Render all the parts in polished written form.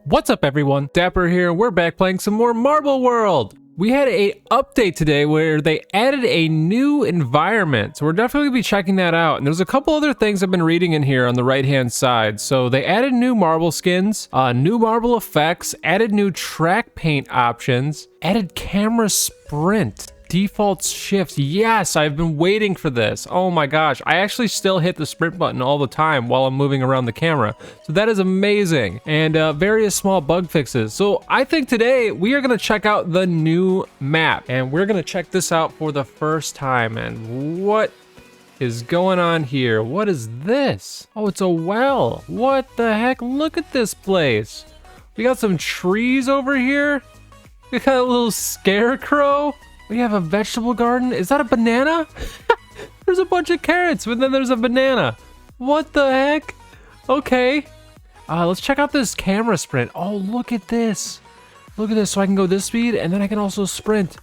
What's up everyone, Dapper here, we're back playing some more Marble World! We had a update today where they added a new environment, so we're definitely gonna be checking that out. And there's a couple other things I've been reading in here on the right hand side. So they added new marble skins, new marble effects, added new track paint options, added camera sprint. Default shift. Yes, I've been waiting for this. Oh my gosh. I actually still hit the sprint button all the time while I'm moving around the camera. So that is amazing. And various small bug fixes. So I think today we are going to check out the new map. And we're going to check this out for the first time. And what is going on here? What is this? Oh, it's a well. What the heck? Look at this place. We got some trees over here. We got a little scarecrow. We have a vegetable garden. Is that a banana? There's a bunch of carrots, but then there's a banana. What the heck? Okay. Let's check out this camera sprint. Oh, look at this. Look at this. So I can go this speed, and then I can also sprint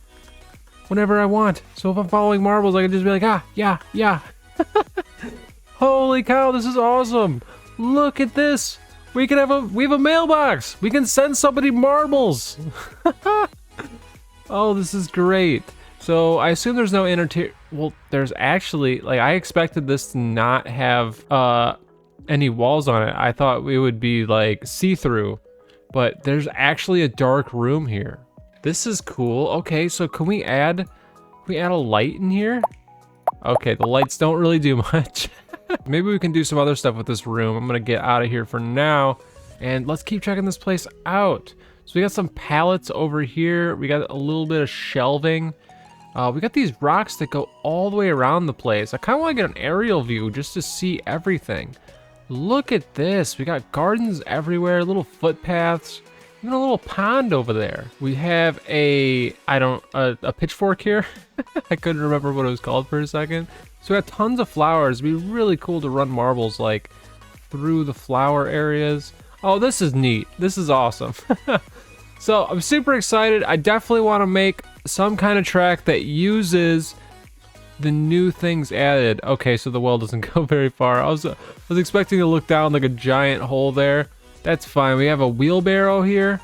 whenever I want. So if I'm following marbles, I can just be like, yeah. Holy cow, this is awesome. Look at this. We have a mailbox. We can send somebody marbles. Oh, this is great. So I assume there's no interior. Well, there's actually, like, I expected this to not have any walls on it. I thought it would be like see-through, but there's actually a dark room here. This is cool. Okay, so can we add a light in here? Okay, the lights don't really do much. Maybe we can do some other stuff with this room. I'm gonna get out of here for now, and let's keep checking this place out. So we got some pallets over here. We got a little bit of shelving. We got these rocks that go all the way around the place. I kind of want to get an aerial view just to see everything. Look at this. We got gardens everywhere, little footpaths, even a little pond over there. We have a pitchfork here. I couldn't remember what it was called for a second. So we got tons of flowers. It'd be really cool to run marbles like through the flower areas. Oh, this is neat. This is awesome. So I'm super excited. I definitely want to make some kind of track that uses the new things added. Okay, so the well doesn't go very far. I was expecting to look down like a giant hole there. That's fine. We have a wheelbarrow here.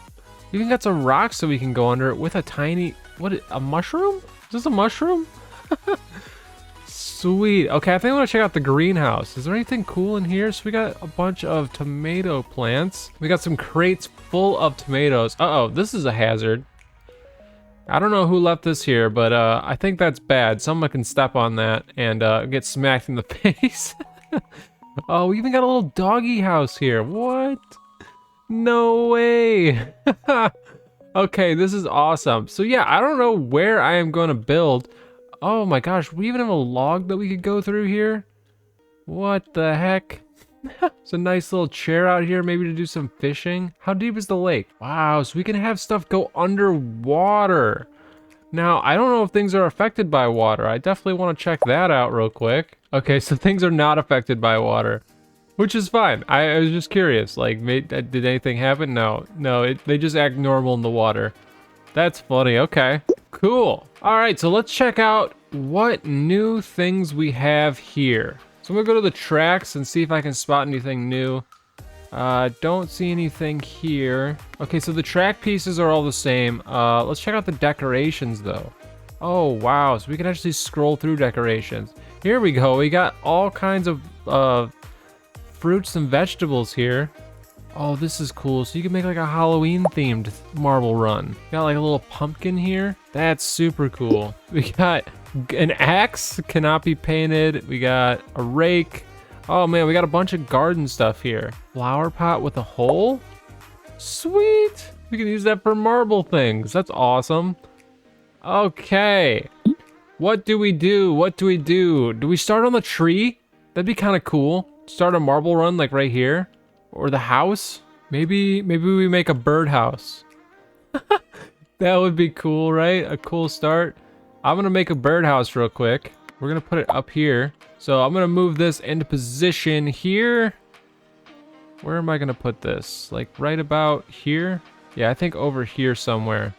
We even got some rocks so we can go under it with a tiny, a mushroom? Is this a mushroom? Sweet. Okay, I think I want to check out the greenhouse. Is there anything cool in here? So we got a bunch of tomato plants. We got some crates full of tomatoes. Uh-oh, this is a hazard. I don't know who left this here, but I think that's bad. Someone can step on that and get smacked in the face. Oh, we even got a little doggy house here. What? No way. Okay, this is awesome. So yeah, I don't know where I am going to build. Oh my gosh, we even have a log that we could go through here? What the heck? It's a nice little chair out here, maybe to do some fishing. How deep is the lake? Wow, so we can have stuff go underwater. Now, I don't know if things are affected by water. I definitely want to check that out real quick. Okay, so things are not affected by water, which is fine. I was just curious, like, did anything happen? No, they just act normal in the water. That's funny, okay. Cool. All right, so let's check out what new things we have here. So I'm gonna go to the tracks and see if I can spot anything new. Don't see anything here. Okay, so the track pieces are all the same. Let's check out the decorations though. Oh, wow, so we can actually scroll through decorations. Here we go, we got all kinds of fruits and vegetables here. Oh, this is cool. So you can make like a Halloween themed marble run. Got like a little pumpkin here. That's super cool. We got an axe, cannot be painted. We got a rake. Oh man, we got a bunch of garden stuff here. Flower pot with a hole. Sweet. We can use that for marble things. That's awesome. Okay. What do we do? What do we do? Do we start on the tree? That'd be kind of cool. Start a marble run like right here. Or the house? Maybe we make a birdhouse. That would be cool, right? A cool start. I'm gonna make a birdhouse real quick. We're gonna put it up here. So I'm gonna move this into position here. Where am I gonna put this? Like right about here? Yeah, I think over here somewhere.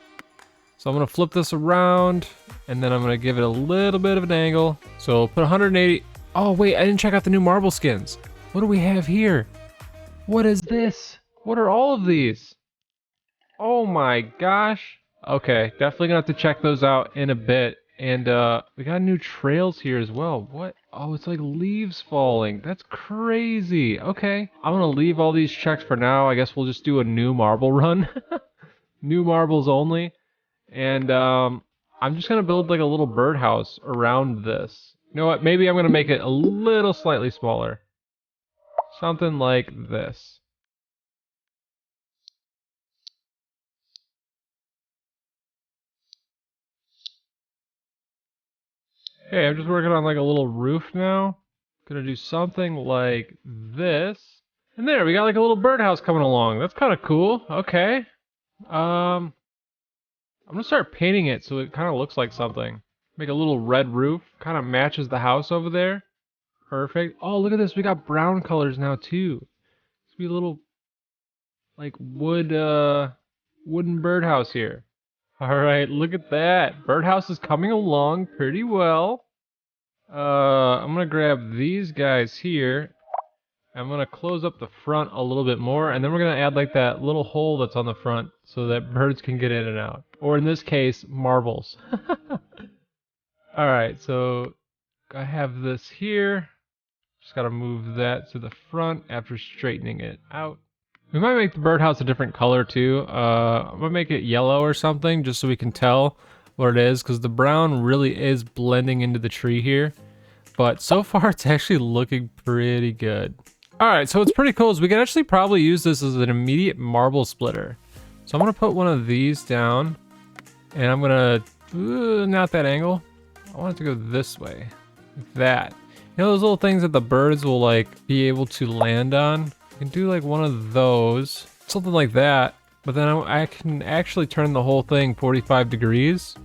So I'm gonna flip this around and then I'm gonna give it a little bit of an angle. So put 180. Oh wait, I didn't check out the new marble skins. What do we have here? What is this? What are all of these? Oh my gosh. Okay, definitely gonna have to check those out in a bit. And we got new trails here as well. What? Oh, it's like leaves falling. That's crazy. Okay, I'm gonna leave all these checks for now. I guess we'll just do a new marble run. New marbles only. And I'm just gonna build like a little birdhouse around this. You know what? Maybe I'm gonna make it a little slightly smaller. Something like this. Okay, I'm just working on like a little roof now. Gonna do something like this. And there, we got like a little birdhouse coming along. That's kind of cool. Okay. I'm gonna start painting it so it kind of looks like something. Make a little red roof. Kind of matches the house over there. Perfect. Oh, look at this. We got brown colors now too. It's be a little like wooden birdhouse here. All right, look at that. Birdhouse is coming along pretty well. I'm gonna grab these guys here. I'm gonna close up the front a little bit more, and then we're gonna add like that little hole that's on the front so that birds can get in and out. Or in this case, marbles. Alright, so I have this here. Just gotta move that to the front after straightening it out. We might make the birdhouse a different color too. I'm gonna make it yellow or something just so we can tell what it is, because the brown really is blending into the tree here. But so far it's actually looking pretty good. Alright, so what's pretty cool is we can actually probably use this as an immediate marble splitter. So I'm gonna put one of these down, and I'm gonna, not that angle. I want it to go this way, like that. You know those little things that the birds will like be able to land on? You can do like one of those, something like that. But then I can actually turn the whole thing 45 degrees,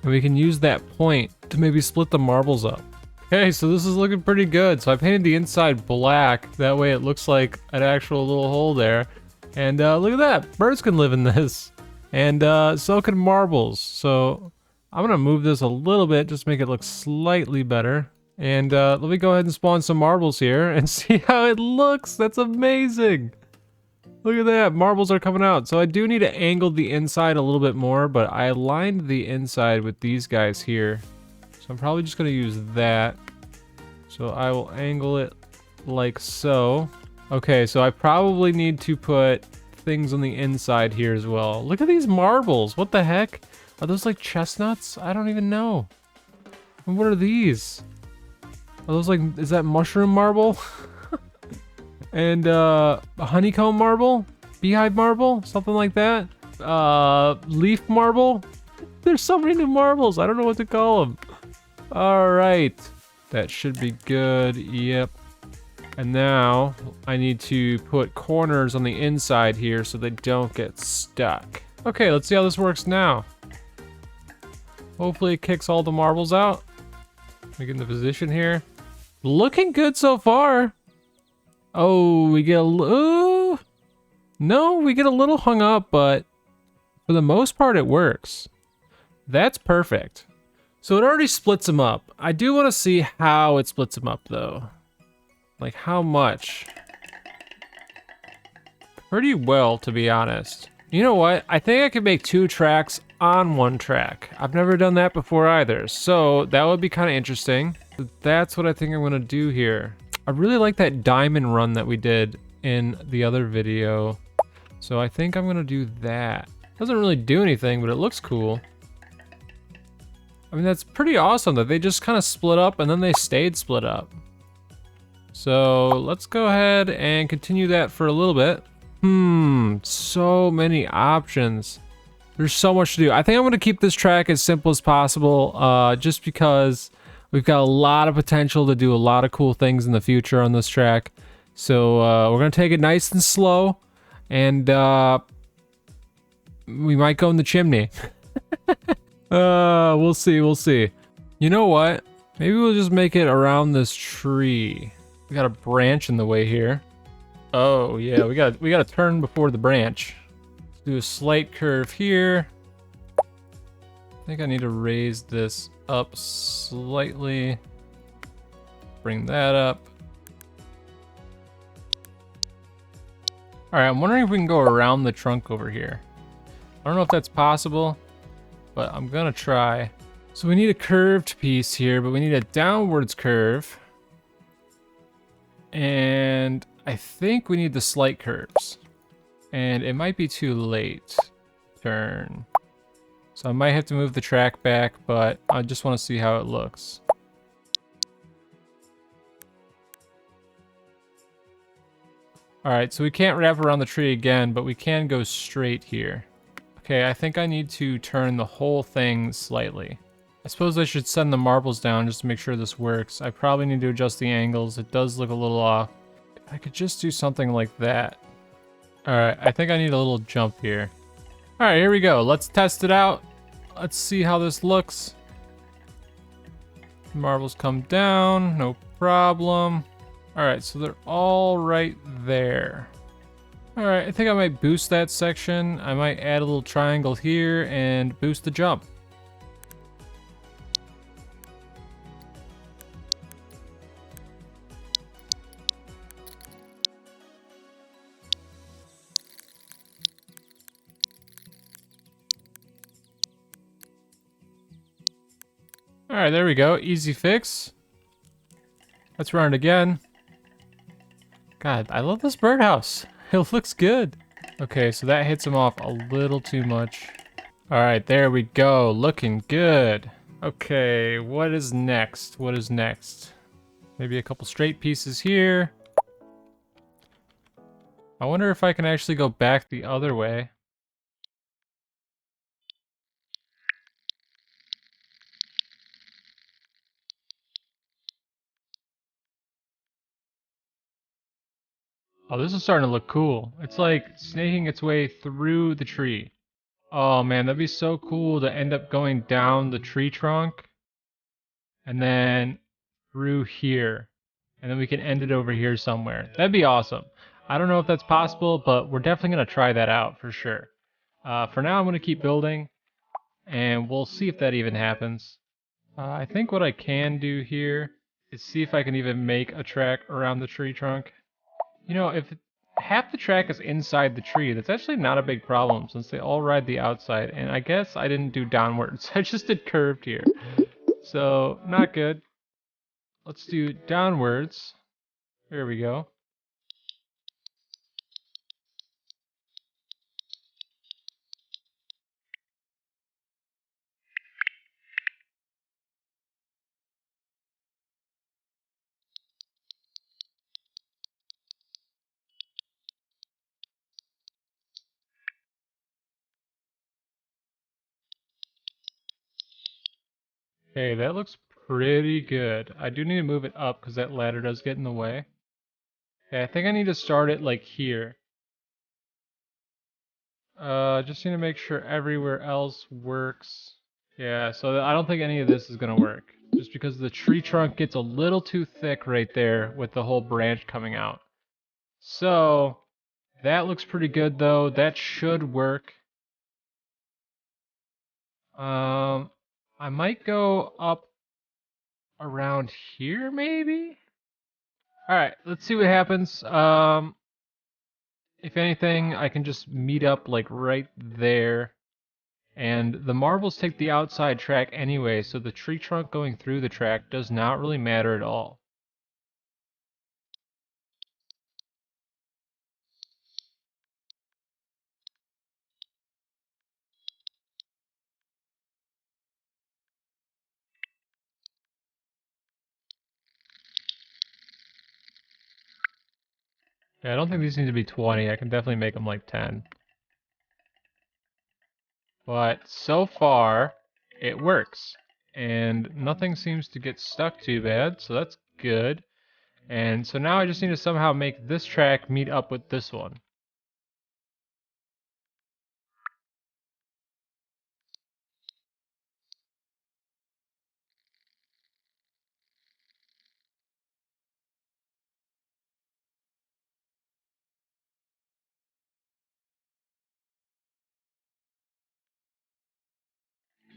and we can use that point to maybe split the marbles up. Okay, so this is looking pretty good. So I painted the inside black. That way it looks like an actual little hole there. And look at that. Birds can live in this. And so can marbles. So I'm going to move this a little bit, just make it look slightly better. And let me go ahead and spawn some marbles here and see how it looks. That's amazing. Look at that. Marbles are coming out. So I do need to angle the inside a little bit more, but I aligned the inside with these guys here. So I'm probably just going to use that. So I will angle it like so. Okay, so I probably need to put things on the inside here as well. Look at these marbles. What the heck? Are those like chestnuts? I don't even know. And what are these? Are those like, is that mushroom marble? And a honeycomb marble? Beehive marble? Something like that? Leaf marble? There's so many new marbles. I don't know what to call them. Alright, that should be good, yep. And now, I need to put corners on the inside here so they don't get stuck. Okay, let's see how this works now. Hopefully it kicks all the marbles out. Let me get in the position here. Looking good so far. Oh, we get a little... No, we get a little hung up, but for the most part it works. That's perfect. So it already splits them up. I do want to see how it splits them up though. Like how much? Pretty well, to be honest. You know what? I think I could make 2 tracks on 1 track. I've never done that before either. So that would be kind of interesting. That's what I think I'm going to do here. I really like that diamond run that we did in the other video. So I think I'm going to do that. Doesn't really do anything, but it looks cool. I mean, that's pretty awesome that they just kind of split up and then they stayed split up. So let's go ahead and continue that for a little bit. So many options. There's so much to do. I think I'm going to keep this track as simple as possible, just because we've got a lot of potential to do a lot of cool things in the future on this track. So we're going to take it nice and slow, and we might go in the chimney. We'll see, we'll see. You know what? Maybe we'll just make it around this tree. We got a branch in the way here. Oh yeah, we got to turn before the branch. Let's do a slight curve here. I think I need to raise this up slightly. Bring that up. All right, I'm wondering if we can go around the trunk over here. don't know if that's possible, but I'm gonna try. So we need a curved piece here, but we need a downwards curve. And I think we need the slight curves. And it might be too late. Turn. So I might have to move the track back, but I just want to see how it looks. Alright, so we can't wrap around the tree again, but we can go straight here. Okay, I think I need to turn the whole thing slightly. I suppose I should send the marbles down just to make sure this works. I probably need to adjust the angles. It does look a little off. I could just do something like that. Alright, I think I need a little jump here. Alright, here we go. Let's test it out. Let's see how this looks. Marbles come down, no problem. Alright, so they're all right there. Alright, I think I might boost that section. I might add a little triangle here and boost the jump. Alright, there we go. Easy fix. Let's run it again. God, I love this birdhouse. It looks good. Okay, so that hits him off a little too much. Alright, there we go. Looking good. Okay, what is next? What is next? Maybe a couple straight pieces here. I wonder if I can actually go back the other way. Oh, this is starting to look cool. It's like snaking its way through the tree. Oh man, that'd be so cool to end up going down the tree trunk and then through here. And then we can end it over here somewhere. That'd be awesome. I don't know if that's possible, but we're definitely going to try that out for sure. For now, I'm going to keep building, and we'll see if that even happens. I think what I can do here is see if I can even make a track around the tree trunk. You know, if half the track is inside the tree, that's actually not a big problem since they all ride the outside. And I guess I didn't do downwards. I just did curved here. So, not good. Let's do downwards. There we go. Okay, that looks pretty good. I do need to move it up because that ladder does get in the way. Okay, I think I need to start it like here. Just need to make sure everywhere else works. Yeah, so I don't think any of this is gonna work. Just because the tree trunk gets a little too thick right there with the whole branch coming out. So, that looks pretty good though. That should work. I might go up around here maybe? Alright, let's see what happens. If anything, I can just meet up like right there. And the marbles take the outside track anyway, so the tree trunk going through the track does not really matter at all. Yeah, I don't think these need to be 20. I can definitely make them like 10. But so far, it works. And nothing seems to get stuck too bad, so that's good. And so now I just need to somehow make this track meet up with this one.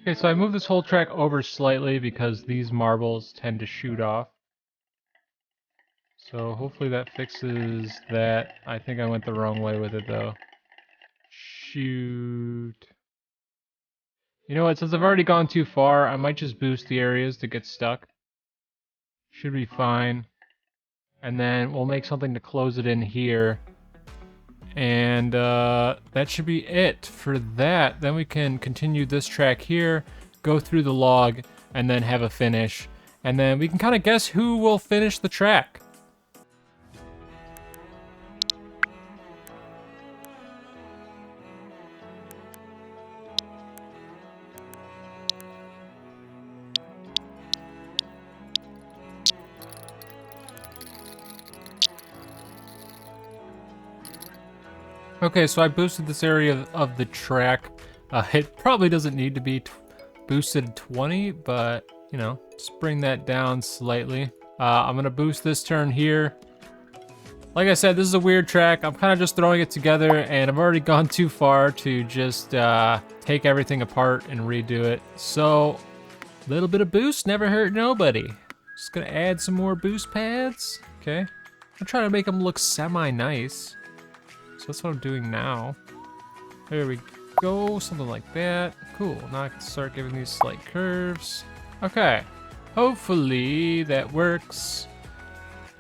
Okay, so I moved this whole track over slightly because these marbles tend to shoot off. So hopefully that fixes that. I think I went the wrong way with it though. Shoot. You know what, since I've already gone too far, I might just boost the areas to get stuck. Should be fine. And then we'll make something to close it in here. And that should be it for that. Then we can continue this track here, go through the log, and then have a finish. And then we can kind of guess who will finish the track. Okay, so I boosted this area of the track. It probably doesn't need to be boosted 20, but, you know, just bring that down slightly. I'm gonna boost this turn here. Like I said, this is a weird track. I'm kind of just throwing it together, and I've already gone too far to just take everything apart and redo it. So, a little bit of boost never hurt nobody. Just gonna add some more boost pads. Okay. I'm trying to make them look semi-nice. So that's what I'm doing now. There we go, something like that. Cool, now I can start giving these slight curves. Okay, hopefully that works.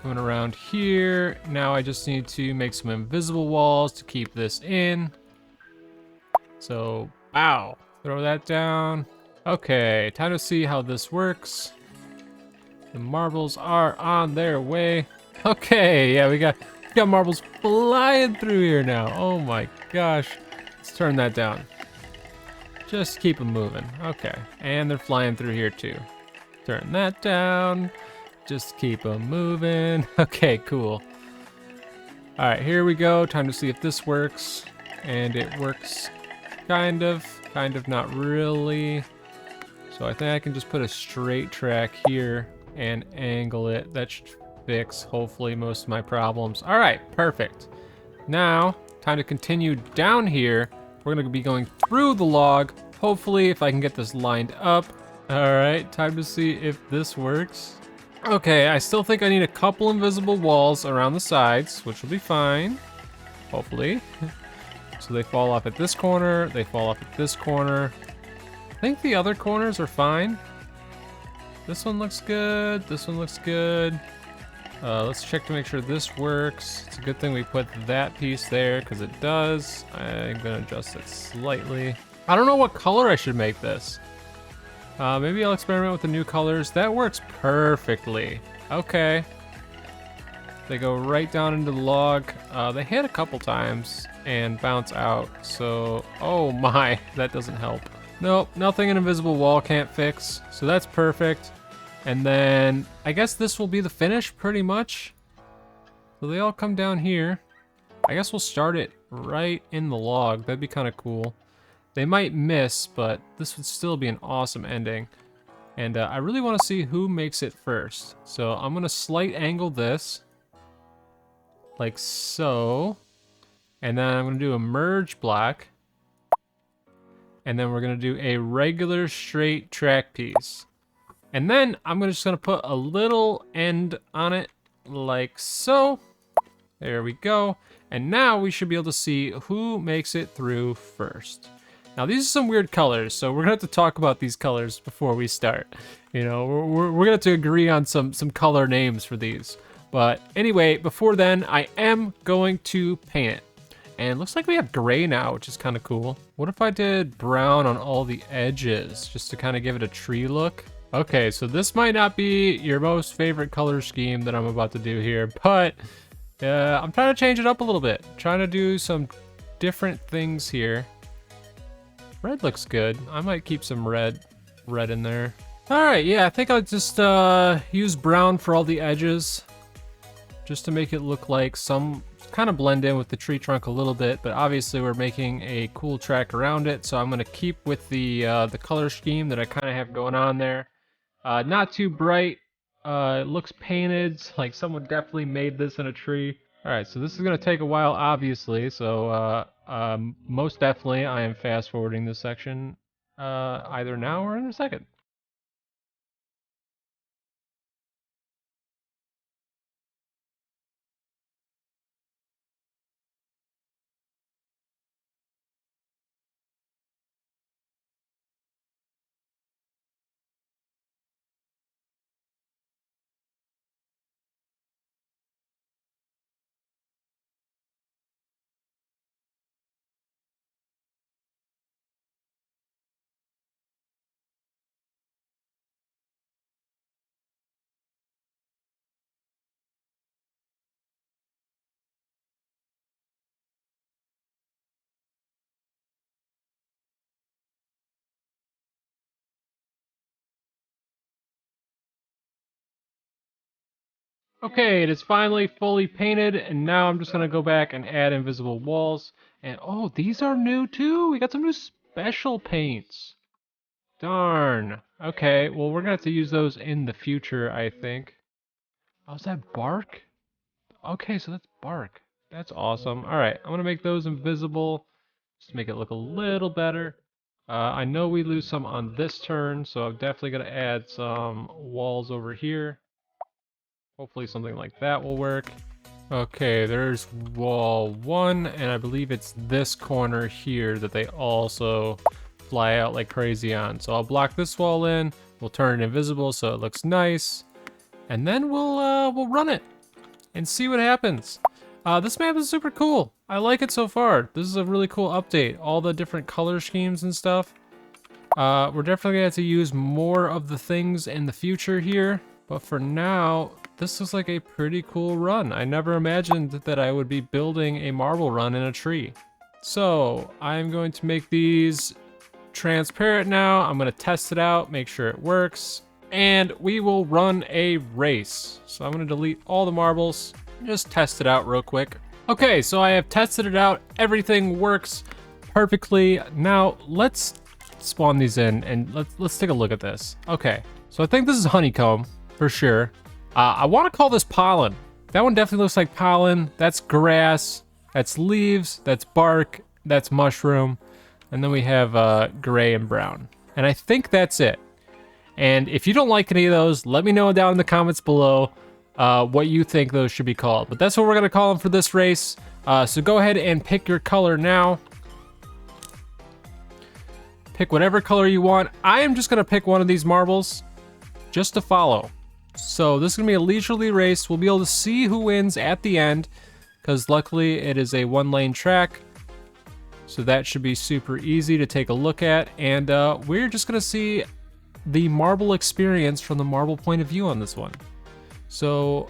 Going around here. Now I just need to make some invisible walls to keep this in. So, wow, throw that down. Okay, time to see how this works. The marbles are on their way. Okay, yeah, we got marbles flying through here now. Oh my gosh. Let's turn that down. Just keep them moving. Okay. And they're flying through here too. Turn that down. Just keep them moving. Okay, cool. All right, here we go. Time to see if this works. And it works kind of not really. So I think I can just put a straight track here and angle it. That should fix, hopefully, most of my problems. All right, perfect. Now, time to continue down here. We're gonna be going through the log. Hopefully, if I can get this lined up. All right, time to see if this works. Okay, I still think I need a couple invisible walls around the sides, which will be fine, hopefully. So they fall off at this corner, they fall off at this corner. I think the other corners are fine. This one looks good, this one looks good. Let's check to make sure this works. It's a good thing we put that piece there, because it does. I'm gonna adjust it slightly. I don't know what color I should make this. Maybe I'll experiment with the new colors. That works perfectly. Okay. They go right down into the log. They hit a couple times and bounce out. So, oh my, that doesn't help. Nope, nothing an invisible wall can't fix. So that's perfect. And then I guess this will be the finish pretty much. So they all come down here. I guess we'll start it right in the log. That'd be kind of cool. They might miss, but this would still be an awesome ending. And I really want to see who makes it first. So I'm going to slight angle this. Like so. And then I'm going to do a merge block. And then we're going to do a regular straight track piece. And then I'm just going to put a little end on it like so. There we go. And now we should be able to see who makes it through first. Now these are some weird colors, so we're gonna have to talk about these colors before we start. You know, we're gonna have to agree on some color names for these. But anyway, before then, I am going to paint it. And it looks like we have gray now, which is kind of cool. What if I did brown on all the edges, just to kind of give it a tree look? Okay, so this might not be your most favorite color scheme that I'm about to do here, but I'm trying to change it up a little bit. Trying to do some different things here. Red looks good. I might keep some red in there. All right, yeah, I think I'll just use brown for all the edges, just to make it look like some kind of blend in with the tree trunk a little bit. But obviously, we're making a cool track around it, so I'm gonna keep with the color scheme that I kind of have going on there. Not too bright. It looks painted, like someone definitely made this in a tree. All right, so this is gonna take a while, obviously. So most definitely, I am fast forwarding this section either now or in a second. Okay, it is finally fully painted, and now I'm just gonna go back and add invisible walls. And oh, these are new too! We got some new special paints. Darn. Okay, well we're gonna have to use those in the future, I think. Oh, is that bark? Okay, so that's bark. That's awesome. Alright, I'm gonna make those invisible, just to make it look a little better. I know we lose some on this turn, so I'm definitely gonna add some walls over here. Hopefully something like that will work. Okay, there's wall 1, and I believe it's this corner here that they also fly out like crazy on. So I'll block this wall in, we'll turn it invisible so it looks nice, and then we'll run it and see what happens. This map is super cool. I like it so far. This is a really cool update. All the different color schemes and stuff. We're definitely gonna have to use more of the things in the future here, but for now, this looks like a pretty cool run. I never imagined that I would be building a marble run in a tree. So I'm going to make these transparent now. I'm gonna test it out, make sure it works, and we will run a race. So I'm gonna delete all the marbles, just test it out real quick. Okay, so I have tested it out. Everything works perfectly. Now let's spawn these in and let's take a look at this. Okay, so I think this is honeycomb for sure. I want to call this pollen. That one definitely looks like pollen. That's grass. That's leaves. That's bark. That's mushroom. And then we have gray and brown. And I think that's it. And if you don't like any of those, let me know down in the comments below what you think those should be called. But that's what we're going to call them for this race. So go ahead and pick your color now. Pick whatever color you want. I am just going to pick one of these marbles just to follow. So this is going to be a leisurely race. We'll be able to see who wins at the end, because luckily it is a one-lane track. So that should be super easy to take a look at. And we're just going to see the marble experience from the marble point of view on this one. So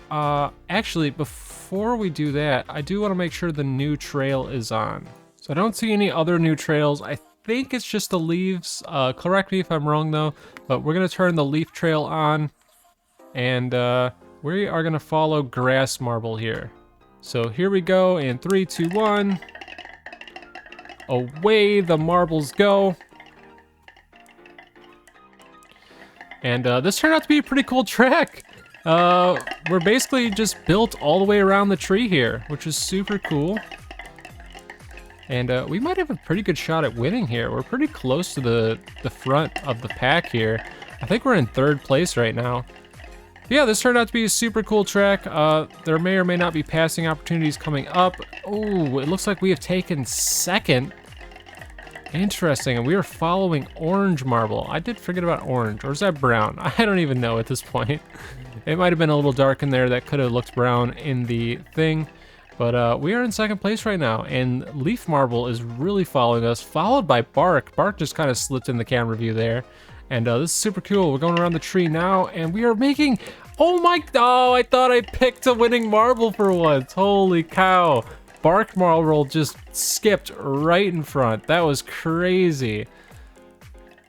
actually, before we do that, I do want to make sure the new trail is on. So I don't see any other new trails. I think it's just the leaves. Correct me if I'm wrong though, but we're going to turn the leaf trail on. And we are gonna follow grass marble here. So here we go in 3, 2, 1. Away the marbles go. And this turned out to be a pretty cool track. We're basically just built all the way around the tree here, which is super cool. And we might have a pretty good shot at winning here. We're pretty close to the front of the pack here. I think we're in 3rd place right now. Yeah, this turned out to be a super cool track. There may or may not be passing opportunities coming up. Oh, it looks like we have taken 2nd. Interesting, and we are following orange marble. I did forget about orange, or is that brown? I don't even know at this point. It might have been a little dark in there. That could have looked brown in the thing. But we are in 2nd place right now, and leaf marble is really following us, followed by bark. Bark just kind of slipped in the camera view there. And this is super cool. We're going around the tree now, and we are making... Oh, I thought I picked a winning marble for once. Holy cow. Bark marble just skipped right in front. That was crazy.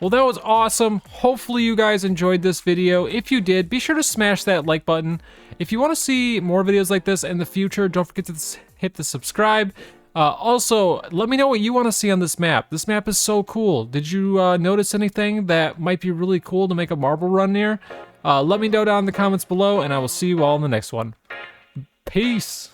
Well, that was awesome. Hopefully you guys enjoyed this video. If you did, be sure to smash that like button. If you want to see more videos like this in the future, don't forget to hit the subscribe. Also, let me know what you want to see on this map. This map is so cool. Did you notice anything that might be really cool to make a marble run near? Let me know down in the comments below, and I will see you all in the next one. Peace!